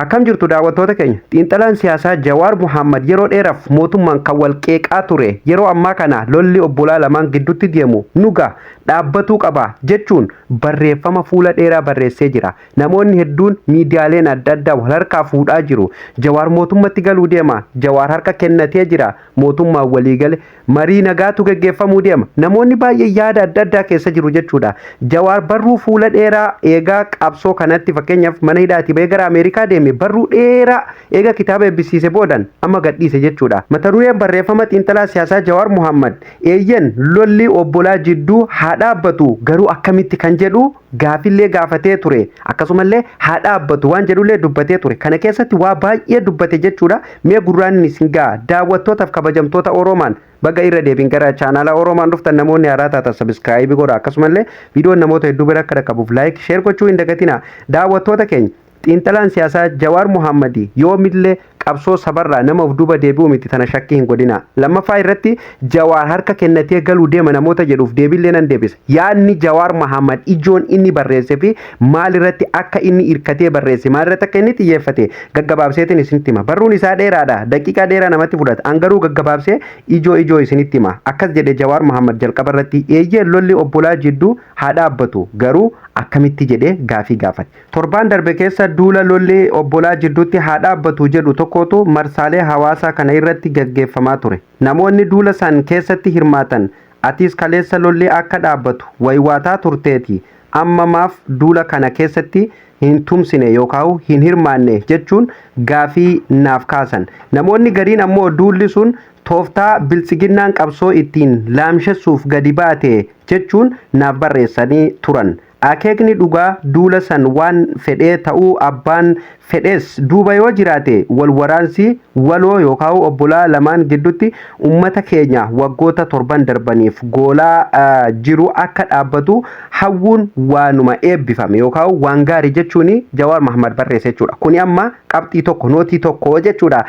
Akkam jirtu daawwattoota keenya xiinxalaan siyaasaa Jawaar Mohaammed yeroo dheeraaf mootummaan kan wal qeeqaa ture yeroo ammaa kana lolli obbolaa lamaan gidduutti deemu nuga dhaabbatuu qaba jechuun barreeffama fuula dheeraa barreessee jira. Namoonni hedduun miidiyaaleen adda addaa wal harkaa fuudhaa jiru. Jawaar mootummatti galuu deema. Jawaar harka kennatee jira. Mootummaan walii gale marii nagaatu gaggeeffamuu deema. Namoonni baay'ee yaada adda addaa keessa jiru jechuudha. Jawaar barruu fuula dheeraa eegaa qabsoo kanatti fakkeenyaaf mana hidhaatii bahee gara Ameerikaa deeme barruu dheeraa eega kitaaba eebbisiise boodan amma gadhiise jechuudha. Mata dureen barreeffama xiinxalaa siyaasaa Jawaar Mohaammed eeyyen lolli obbolaa jidduu haa dhaabbatu garuu akkamitti kan jedhu gaafillee gaafatee ture. Akkasumallee haa dhaabbatu waan jedhullee dubbatee ture. Kana keessatti waa baay'ee dubbate jechuudha. Mee gurraan isin gaa daawwattootaaf kabajamtoota Oromaan baga irra deebiin gara chaanala Oromaan dhuftan namoonni haaraa taatan sabiskiraayib godha. Akkasumallee viidiyoon namoota hedduu bira akka dhaqqabuuf laayik sheer gochuu hin dagatina. Daawwattoota keenya xiinxalaan siyaasaa Jawaar Mohaammed yoomillee qabsoo sabarraa nama of duuba deebi'u miti tana shakkii hin godhina. Lammaffaa irratti Jawaar harka kennatee galuu deema namoota jedhuuf deebiillee nan deebisa. Yaadni Jawaar Mohaammed ijoon inni barreesse fi maal irratti akka inni hirkatee barreesse maal irratti akka inni xiyyeeffate gaggabaabseetiin isinitti hima. Barruun isaa dheeraadha. Daqiiqaa dheeraa namatti fudhata. Angaruu gaggabaabsee ijoo isinitti hima. Akkas jedhe Jawaar Mohaammed jalqaba irratti eeyyee lolli obbolaa jidduu haa dhaabbatu garuu akkamitti jedhee gaafii gaafate. Torbaan darbe keessa duula lolli obbolaa jidduutti haa dhaabbatu jedhu tokkotu marsaalee hawaasaa kana irratti gaggeeffamaa ture. Namoonni duula san keessatti hirmaatan atis kaleessa lolli akka dhaabbatu waywaataa turteeti. Amma maaf duula kana keessatti hin tumsine yookaan hin hirmaanne jechuun gaafii naaf kaasan. Namoonni gariin ammoo duulli sun tooftaa biltsiginnaan qabsoo ittiin laamshessuuf gadi baate jechuun naaf barreessanii turan. Akeekni dhugaa duula san waan fedhee ta'uu abbaan fedhees duuba yoo jiraate wal waraansi waloo yookaan obbolaa lamaan gidduutti ummata keenya waggoota torban darbaniif goolaa jiru akka dhaabbatu hawwuun waanuma eebbifame yookaan waan gaarii jechuun Jawaar Mohaammed barreesse jechuudha. Kuni amma qabxii tokko nootii tokko jechuudha.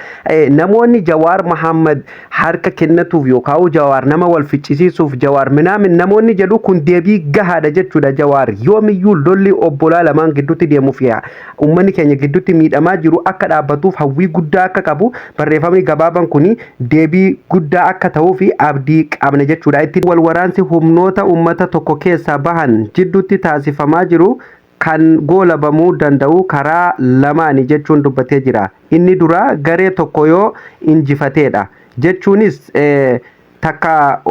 Namoonni Jawaar Mohaammed harka kennatuuf yookaan Jawaar nama wal ficcisiisuuf Jawaar minaamin namoonni jedhu kun deebii gahaadha jechuudha. Jawaar yoomiyyuu lolli obbolaa lamaan gidduutti deemuuf uummanni keenya gidduutti miidhamaa jiru akka dhaabbatuuf hawwii guddaa akka qabu barreeffamni gabaabaan kuni deebii guddaa akka ta'uu fi abdii qabna jechuudha. Itti wal waraansi humnoota uummata tokko keessaa bahan jidduutti taasifamaa jiru kan goolabamuu danda'u karaa lamaani jechuun dubbatee jira. Inni dura garee tokko yoo injifateedha jechuunis takka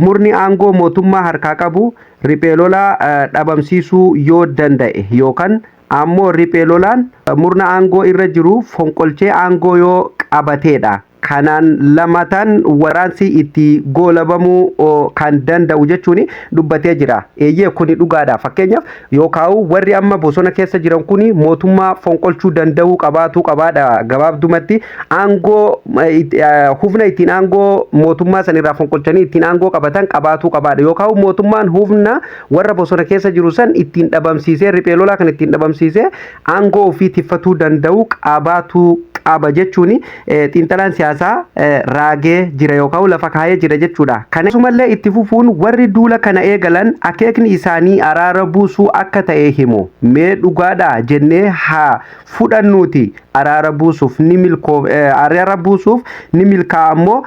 murni aangoo mootummaa harkaa qabu riphee lolaa dhabamsiisuu yoo danda'e yookaan ammoo riphee lolaan murna aangoo irra jiru fonqolchee aangoo yoo qabateedha. Kanaan lamatan waraansi itti goolabamuu kan danda'u jechuun dubbatee jira. Eeyyee kuni dhugaadha. Fakkeenyaaf yookaan warri amma bosona keessa jiran kuni mootummaa fonqolchuu danda'uu qabaatu qabaadha. Gabaabdumatti aangoo humna ittiin aangoo mootummaa sanirraa fonqolchanii ittiin aangoo qabatan qabaatu qabaadha. Yookaan mootummaan humna warra bosona keessa jiru san ittiin dhabamsiisee riphee lolaa kan ittiin dhabamsiisee aangoo ofii tiffatuu danda'u qabaatu qaba jechuun xiinxalaan siyaasaa raagee jira yookaan lafa kaayee jira jechuudha. Kanasumallee itti fufuun warri duula kana eegalan akeekni isaanii araara buusuu akka ta'e himu. Mee dhugaadha jennee haa fudhannuuti. Araara buusuuf ni milkaa'ammoo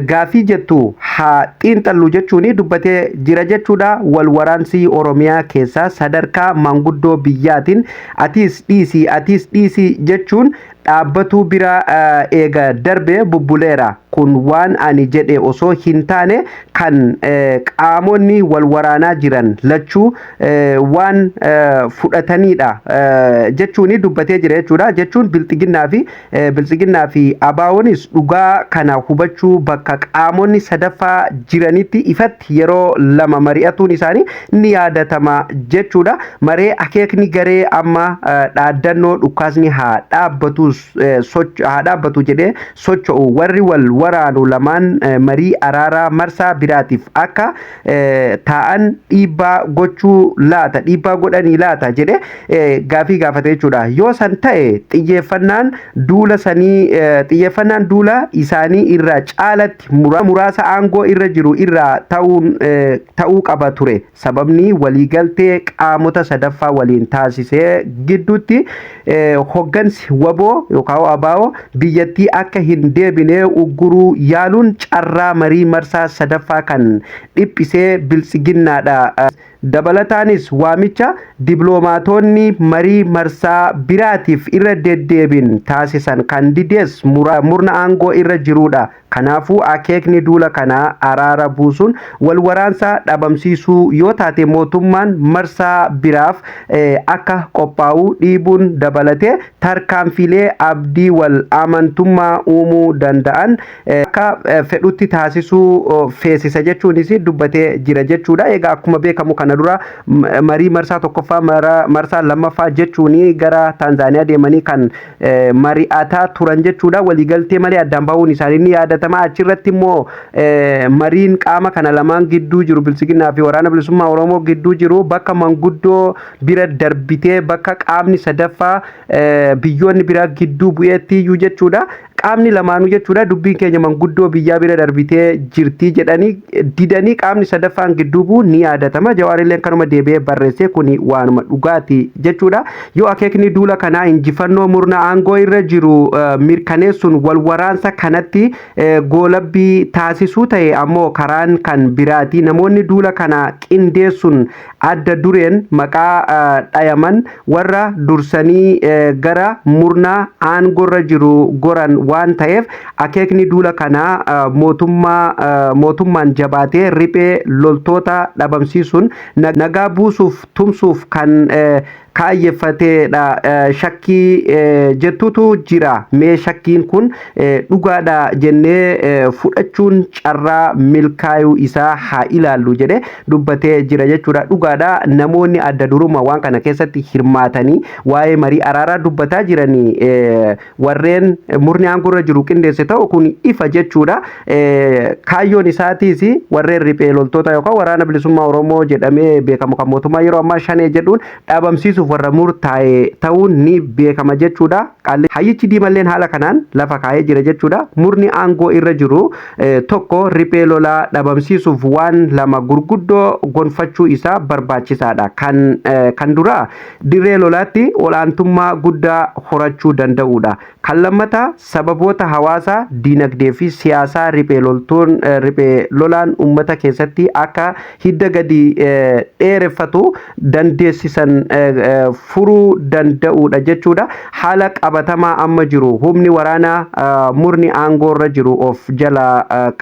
gaafii jettu haa xiinxallu jechuun dubbatee jira jechuudha. Wal waraansi Oromiyaa keessaa sadarkaa manguddoo biyyaatiin atis dhiisii jechuun dhaabbatu bira eega darbee bubbuleera. Kun waan ani jedhe osoo hin taane kan qaamonni wal waraanaa jiran lachuu waan fudhataniidha jechuun dubbatee jira jechuudha. Jechuun biltsiginnaa fi abaa'oonis dhugaa kana hubachuu bakka qaamonni sadaffaa jiranitti ifatti yeroo lama mari'atuun isaanii ni yaadatama jechuudha. Maree akeekni garee amma dhaaddannoo dhukaasni haa dhaabbatu jedhee socho'u warri wal waraanu lamaan marii araaraa marsaa biraatiif akka taa'an dhiibbaa gochuu laata dhiibbaa godhanii laata jedhe gaafii gaafate jechuudha. Yoo san ta'e xiyyeeffannaan duula isaanii irraa caalatti muraasa aangoo irra jiru irraa ta'uu qaba ture. Sababni waliigaltee qaamota sadaffaa waliin taasisee gidduutti hoggansi waboo yookaan abaa'oo biyyattii akka hin deebine ugguruu yaaluun carraa marii marsaa sadaffaa kan dhiphisee biltsiginnaadha. Dabalataanis waamicha dibloomaatonni marii marsaa biraatiif irra deddeebiin taasisan kan didees murna aangoo irra jirudha. Kanaafuu akeekni duula kanaa araara buusuun wal waraansa dhabamsiisuu yoo taate mootummaan marsaa biraaf akka qophaa'u dhiibuun dabalatee tarkaanfilee abdii wal amantummaa uumuu danda'an akka fedhutti taasisuu feesisa jechuunis dubbatee jira jechuudha. Egaa akkuma beekamu kana dura marii marsaa tokkoffaa marsaa lammaffaa jechuun gara Tanzaaniyaa deemanii kan mari'ataa turan jechuudha. Waliigaltee malee addaan bahuun isaanii ni yaadatama. Achirratti immoo mariin qaama kana lamaan gidduu jiru biltsiginnaa fi waraana bilisummaa Oromoo gidduu jiru bakka manguddoo bira darbitee bakka qaamni sadaffaa biyyoonni bira gidduu bu'eetti iyyuu jechuudha. Qaamni lamaanuu jechuudha dubbiin keenya manguddoo biyyaa bira darbitee jirti jedhanii didanii qaamni sadaffaan gidduu bu'u ni yaadatama. Jawaarillee kanuma deebi'ee barreessee kuni waanuma dhugaati jechuudha. Yoo akeekni duula kanaa injifannoo murna aangoo irra jiru mirkaneessuun wal waraansa kanatti goolabbii taasisuu ta'e ammoo karaan kan biraati. Namoonni duula kana qindeessuun adda dureen maqaa dhayaman warra dursanii gara murna aangoo irra jiru goran waan ta'eef akeekni duula kanaa mootummaan jabaatee riphee loltoota dhabamsiisuun nagaa buusuuf tumsuuf kan kaayeffateedha. Shakkii jettutu jira. Mee shakkiin kun dhugaadha jennee fudhachuun carraa milkaa'uu isaa haa ilaallu jedhe dubbatee jira jechuudha. Dhugaadha namoonni adda duruma waan kana keessatti hirmaatanii waa'ee marii araaraa dubbataa jiranii warreen murni aangoo irra jiru qindeesse ta'u kun ifa jechuudha. Kaayyoon isaatiis warreen riphee loltoota yookaan waraana bilisummaa Oromoo jedhamee beekamu kan mootummaa yeroo ammaa shanee jedhuun dhabamsiisuuf warra murtaa'e ta'uun ni beekama jechuudha. Hayyichi Diimalleen haala kanaan lafa kaa'ee jira jechuudha. Murni aangoo irra jiru tokko riphee lolaa dhabamsiisuuf waan lama gurguddoo gonfachuu isaa barbaachisaadha. Kan dura dirree lolaatti olaantummaa guddaa horachuu danda'uudha. Kan lammataa sababoota hawaasaa, diinagdee fi siyaasaa riphee lolaan uummata keessatti akka hidda gadi dheereffatu dandeessisan furuu danda'uudha jechuudha. Haala qabatamaa amma jiru humni waraanaa murni aangoo irra jiru of jala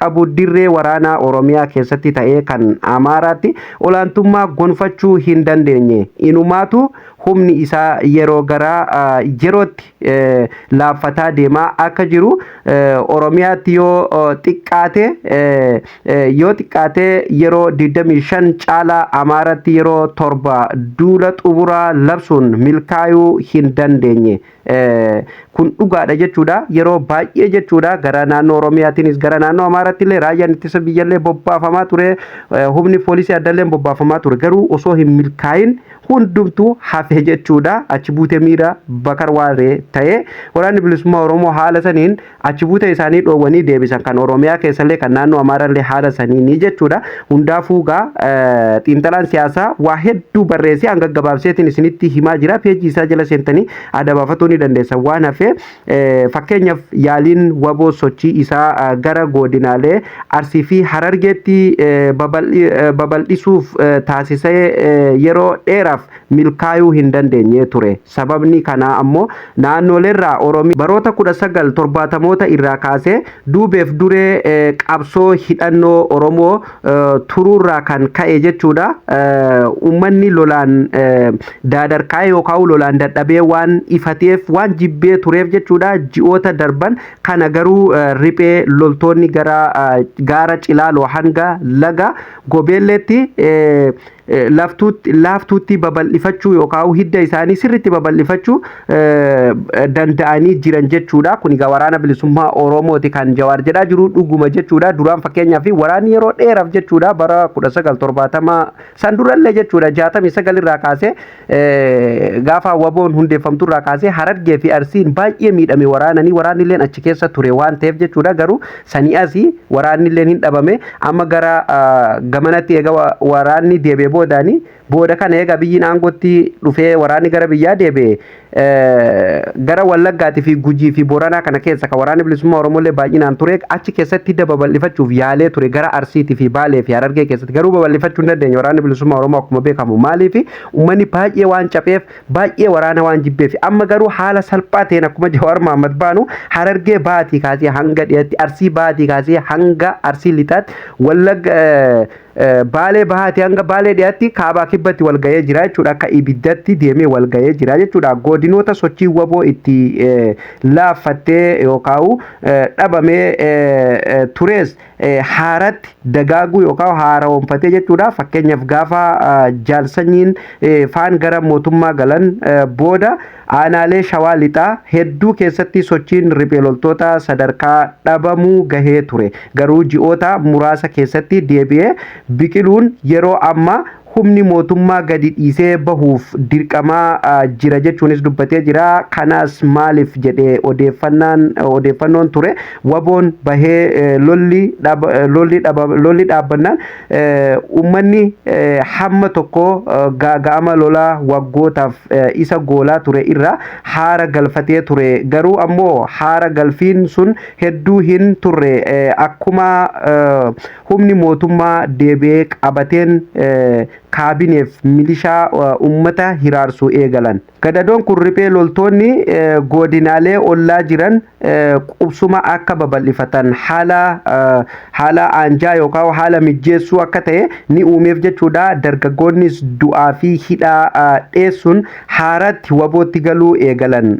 qabu dirree waraanaa Oromiyaa keessatti ta'ee kan Amaaraatti olaantummaa gonfachuu hin dandeenye. Inumaatu humni isaa yeroo gara yerootti laaffataa deemaa akka jiru Oromiyaatti yoo xiqqaate yeroo 25 caalaa Amaaraatti yeroo 7 duula xumuraa labsuun milkaa'uu hin dandeenye. Kun dhugaadha jechuudha. Yeroo baay'ee jechuudha gara naannoo Oromiyaatiinis gara naannoo Amaaraatti illee raayyaan ittisa biyyaallee bobbaafamaa ture. Humni poolisii addallee bobbaafamaa ture. Garuu osoo hin milkaa'in hundumtuu hafe jechuudha. Achi buutee miira bakar waaree ta'ee waraanni bilisummaa Oromoo haala saniin achi buutee isaanii dhoowwanii deebisan kan Oromiyaa keessallee kan naannoo Amaaraallee haala saniin jechuudha. Hundaafuu xiinxalaan siyaasaa waa hedduu barreessee hanga gabaabseetiin isinitti himaa jira. Peejii isaa jala seentanii adda baafatuu ni dandeessan waan hafee fakkeenyaaf yaaliin waboo sochii isaa gara godinaalee Arsii fi Harargeetti babal'isuuf taasisee yeroo dheeraaf milkaa'uu hin dandeenye ture. Sababni kana ammoo naannoleerraa Oromiyaa baroota 1970moota irraa kaasee duubeef duree qabsoo hidhannoo Oromoo turuurraa kan ka'e jechuudha. Uummanni lolaan daadarkaa'e yookaan lolaan dadhabee waan ifateef waan jibbee tureef jechuudha. Ji'oota darban kana garuu riphee loltoonni gara gaara Cilaaloo hanga laga Gobeelleetti laaftuutti babal'ifachuu yookaan hidda isaanii sirriitti babal'ifachuu danda'anii jiran jechuudha. Kun egaa waraana bilisummaa Oromooti kan Jawaar jedhaa jiru dhuguma jechuudha. Duraan fakkeenyaaf waraanni yeroo dheeraaf jechuudha bara 1970 san durallee jechuudha 69 irraa kaasee gaafa waboon hundeeffamtu irraa kaasee Harargee fi Arsiin baay'ee miidhame waraananii waraanni illee achi keessa ture waan ta'eef jechuudha. Garuu sanii asii waraanni illee hin dhabame amma gara gamanatti eega waraanni deebi'ee booda kana eega biyyiin aangootti dhufee waraanni gara biyyaa deebi'e gara Wallaggaatii fi Gujii fi Booranaa kana keessa kan waraanni bilisummaa Oromoo illee baay'inaan ture achi keessatti hidda babal'ifachuuf yaalee ture gara Arsiitii fi Baalee fi Harargee keessatti garuu babal'ifachuu hin dandeenye waraanni bilisummaa Oromoo akkuma beekamu maaliif uummanni baay'ee waan cabeef baay'ee waraana waan jibbeef amma garuu haala salphaa ta'een akkuma Jawaar Mohaammed baanu Harargee baatii kaasee hanga dhiyaatti Arsii baatii kaasee hanga Arsii lixaatti Wallagga Baalee bahaati hanga Baalee dhiyaatti kaabaa kibbatti wal ga'ee jira jechuudha akka ibiddatti deemee wal ga'ee jira jechuudha godinoota sochii waboo itti laaffattee yookaan dhabamee tures haaratti dagaaguu yookaan haaromfatee jechuudha fakkeenyaaf gaafa jaalsanyiin faan gara mootummaa galan booda aanaalee shawaa lixaa hedduu keessatti sochiin riphee loltoota sadarkaa dhabamuu gahee ture garuu ji'oota muraasa keessatti deebi'ee biqiluun yeroo ammaa humni mootummaa gadi dhiisee bahuuf dirqamaa jira jechuunis dubbatee jira kanaas maaliif jedhee odeeffannoon ture waboon bahee lolli dhaabbannaan uummanni hamma tokko gaaga'ama lolaa waggootaaf isa goolaa ture irraa haara galfatee ture garuu ammoo haara galfiin sun hedduu hin turre akkuma humni mootummaa deebi'ee qabateen kaabineef milishaa ummata hiraarsuu eegalan. Gadadoon kun riphee loltoonni godinaalee ollaa jiran qubsuma akka babal'ifatan haala aanjaa yookaan haala mijeessuu akka ta'e ni uumeef jechuudha. Dargaggoonnis du'aa fi hidhaa dheessuun haaratti wabootti galuu eegalan.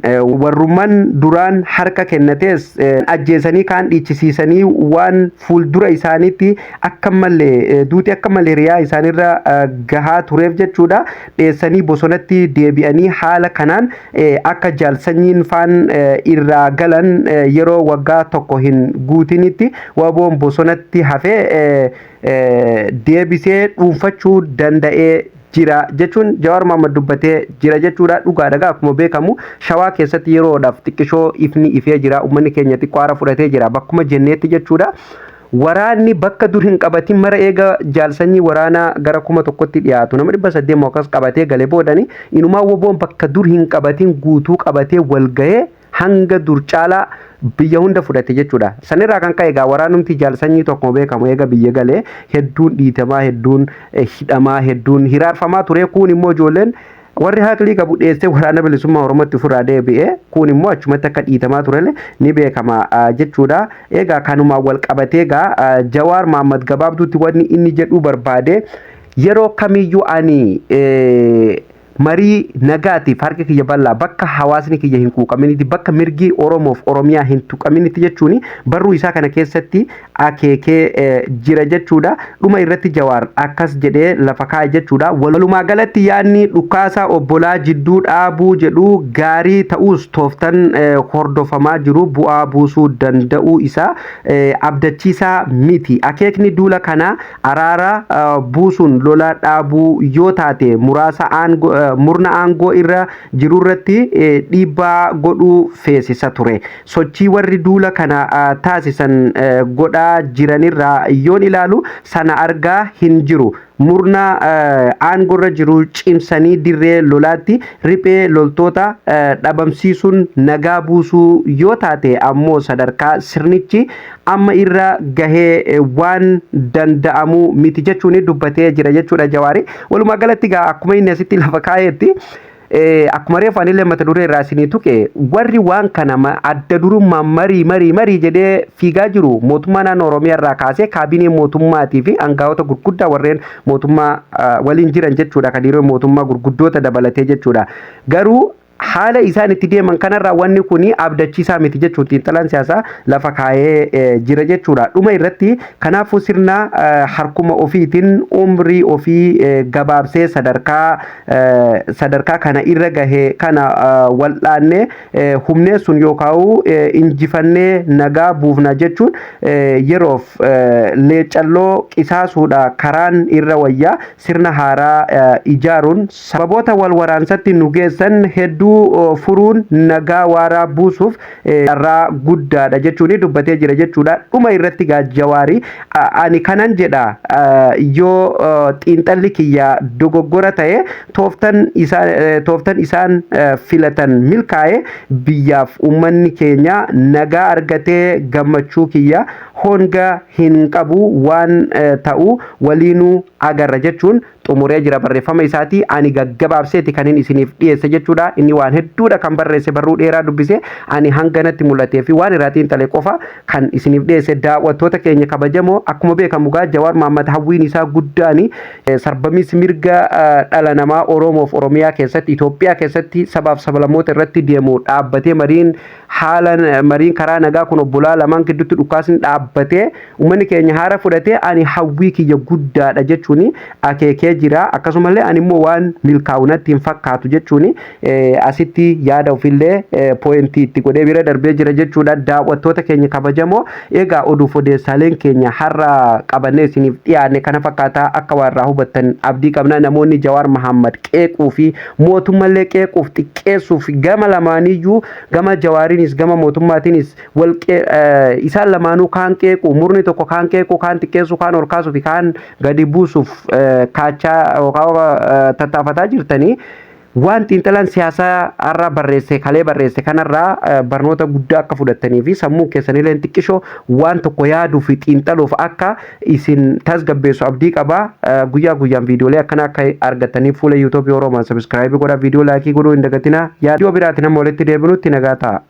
Warrummaan duraan harka kennates ajjeesanii kaan dhiichisiisanii waan fuuldura isaaniitti akka malee duuti akka malee riyaa isaanirra gahaa tureef jechuudha. Dheessanii bosonatti deebi'anii haala kanaan akka jaalsanyiin faan irraa galan yeroo waggaa tokko hin guutinitti waboon bosonatti hafee deebisee dhuunfachuu danda'ee jira jechuun Jawaar Mohaammed dubbatee jira jechuudha dhugaadha akkuma beekamu shawaa keessatti yeroodhaaf xiqqishoo ifni ifee jira uummanni keenya xiqqoo haara fudhatee jira bakkuma jenneetti jechuudha. Waraanni bakka dur hin qabatin mara eega jaalsanyii waraanaa gara 1,000tti dhiyaatu nama 800 akkas qabatee galee boodani inumaa waboon bakka dur hin qabatin guutuu qabatee wal ga'ee hanga dur caalaa biyya hunda fudhate jechuudha. Sanirraa kan ka'e egaa waraanumti jaalsanyii tokko beekamu eega biyya galee hedduun dhiitamaa hedduun hidhamaa hedduun hiraarfamaa ture kun immoo ijoolleen warri haqlii qabu dheessee waraana bilisummaa Oromootti ofirraa deebi'ee kun immoo achumatti akka dhiitamaa turele ni beekama jechuudha. Egaa kanumaan wal qabatee egaa Jawaar Mohaammed gabaabduutti wanni inni jedhuu barbaade yeroo kamiyyuu ani marii nagaatiif harka kiyya bal'aa bakka hawaasni kiyya hin quuqaminitti bakka mirgi Oromoof Oromiyaa hin tuqaminitti jechuun barruu isaa kana keessatti akeekee jira jechuudha. Dhuma irratti Jawaar akkas jedhee lafa kaa'e jechuudha. Walumaa galatti yaadni dhukaasaa obbolaa jidduu dhaabuu jedhu gaarii ta'us tooftan hordofamaa jiru bu'aa buusuu danda'uu isaa abdachiisaa miti. Akeekni duula kana araara buusuun lola dhaabuu yoo taate murna aangoo irra jirurratti dhiibbaa godhuu feesisa ture. Sochii warri duula kana taasisan godhaa jiranirraa yoon ilaalu sana argaa hin jiru. Murna aangorra jiru cimsanii dirree lolaatti riphee loltoota dhabamsiisuun nagaa buusuu yoo taate ammoo sadarkaa sirnichi amma irra gahee waan danda'amu miti jechuun dubbatee jira jechuudha Jawaari. Walumaa galatti gaa akkuma inni asitti lafa kaa'etti akkuma reefu anillee mata duree irraa isinii tuqe warri waan kana adda durummaan marii jedhee fiigaa jiru mootummaa naannoo Oromiyaa irraa kaasee kaabinee mootummaatii fi aangaa'ota gurguddaa warreen mootummaa waliin jiran jechuudha. Kadiiroo mootummaa gurguddoota dabalatee jechuudha. Garuu haala isaan itti deeman kanarraa wanni kun abdachiisaa miti jechuudha. Xiinxalaan siyaasaa lafa kaayee jira jechuudha. Dhuma irratti kanaafuu sirna harkuma ofiitiin umrii ofii gabaabsee sadarkaa kana irra gahee kana wal'aannee humneessuun yookaan injifannee nagaa buufna jechuun yeroof leecalloo qisaasuudha karaan irra wayyaa sirna haaraa ijaaruun sababoota wal waraansatti nu geessan hedduu furuun nagaa waaraa buusuuf carraa guddaadha jechuun dubbatee jira jechuudha. Dhuma irratti Jawaari ani kanan jedha yoo xiinxalli kiyya dogoggora ta'e tooftan isaan filatan milkaa'e biyyaaf uummanni keenya nagaa argatee gammachuu kiyya honga hin qabu waan ta'u waliinuu agarra jechuun xumuree jira barreeffama isaati. Ani gaggabaabseeti kan inni isiniif dhiyeesse jechuudha. Inni waan hedduudha kan barreesse barruu dheeraa dubbise ani hanganatti mul'atee fi waan irraa xiinxalee qofa kan isiniif dhiyeesse. Daawwattoota keenya kabajamoo akkuma beekamu Jawaar Mohammad hawwiin isaa guddaani sarbamis mirga dhala namaa Oromoof Oromiyaa keessatti Itoophiyaa keessatti sabaaf sablammoota irratti deemu dhaabbatee mariin karaa nagaa kun obbolaa lamaan gidduutti dhukaasni dhaabbatee uummanni keenya haara fudhatee ani hawwii kiyya guddaadha jechuun akeekee jira. Akkasumallee ani immoo waan milkaa'u natti hin fakkaatu jechuun asitti yaada ofillee poointii itti godhee bira darbee jira jechuudha. Daawwattoota keenya kabajamoo egaa oduuf odeessaaleen keenya har'a qabannee isiniif dhiyaanne kana fakkaataa akka warraa hubattan abdii qabna. Namoonni Jawaar Mohammad qeequu fi mootummallee qeequuf xiqqeessuuf gama lamaaniyyuu gama Jawaariinis gama mootummaatiinis isaan lamaanuu kaan qeequ murni tokko kaan qeequ kaan xiqqeessu kaan ol kaasuu fi kaan gadi buusuuf kaachaa yookaan tattaafataa jirtanii waan xiinxalaan siyaasaa har'a kalee barreesse kanarraa barnoota guddaa akka fudhattanii fi sammuu keessanillee xiqqishoo waan tokko yaaduu fi xiinxaluuf akka isin tasgabbeessu abdii qaba. Guyyaa guyyaan viidiyoolee akkana akka argattaniif fuula YouTube Oromaan sabiskiraaybii godhaa, viidiyoo laayikii godhuu hin dagatinaa. Yaadiyoo biraatiin amma walitti deebinutti nagaa ta'a.